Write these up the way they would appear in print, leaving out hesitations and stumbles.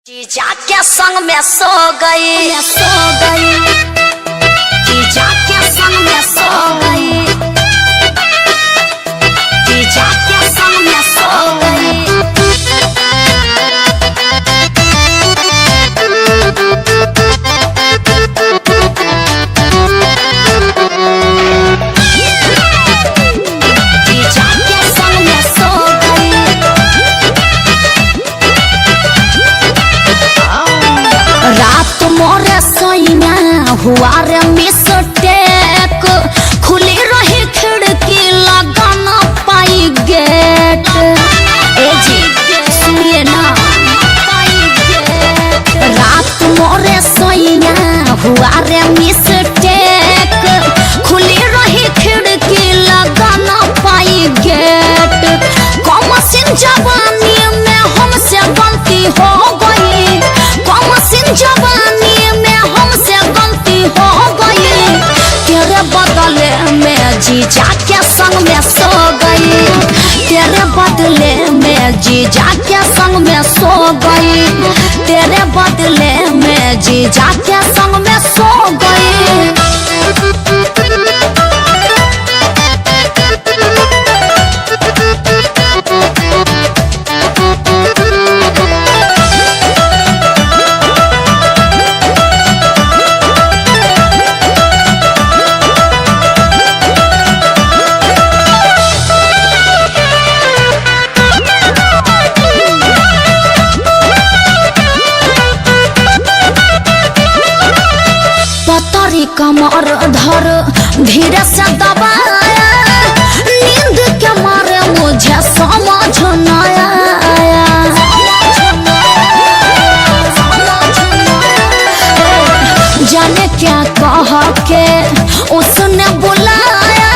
जीजा के संग में सो गई, जीजा के संग में सो गई, जीजा के संग में सो गई। जीजा के संग में सो गई, रात मोरे सोइना हुआ रे मिस्टेक, खुली रही खिड़की लगा ना पाई गेट। ए जी सुनिए ना, रात मोरे सोइना हुआ रे मिस्टेक, खुली रही खिड़की लगा ना पाई गेट। कमसिन जवानी में हमसे गलती हो गई, कमसिन जवानी में हमसे गलती हो गई। तेरे बदले में जीजा के संग में सो गई, तेरे बदले में जीजा के संग में सो गई, तेरे बदले में जीजा के संग में सो गई। पतरी कमर धर धीरे से दबाया, नींद के मारे मुझे समझ न आया। जाने क्या कह के उसने बुलाया,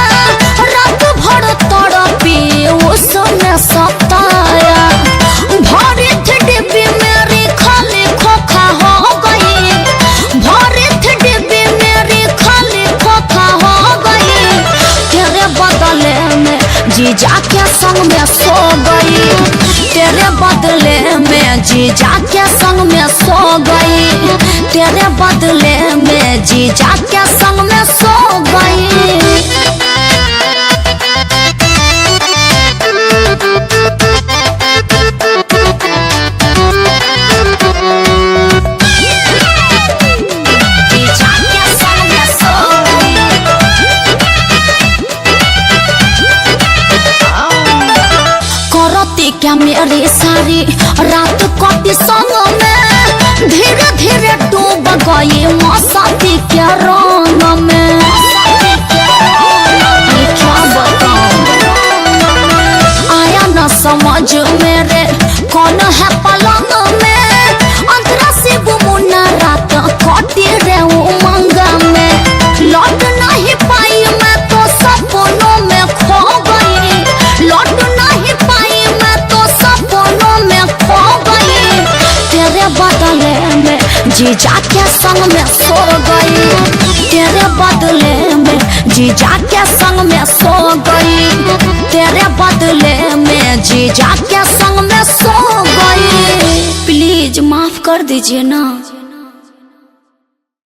रात भर तड़पी उसने सताया। भरी थी डिब्बी मेरी खाली खोखा हो गई, भरी थी डिब्बी मेरी खाली खोखा हो गई। तेरे बदले में जीजा के संग में सो गई, तेरे बदले में जीजा के संग में सो गई, तेरे बदले में जीजा के संग में सो गई। करती क्या मेरी सारी रात कटी संग में, धीरे धीरे डूब गई मस्ती के रंग में। क्या बताऊं, आया न समझ मेरे कौन है पलंग में, अंतरा से मुन्ना रात कटी रे उमंग में। लौट नहीं पाई मैं तो सपनों में खो गई, लौट नहीं पाई मैं तो सपनों में खो गई। तेरे बदले में जीजा के संग में सो गई, तेरे बदले में जीजा के संग में सो गई, तेरे बदले में जीजा के संग में सो गई। प्लीज माफ कर दीजिए ना।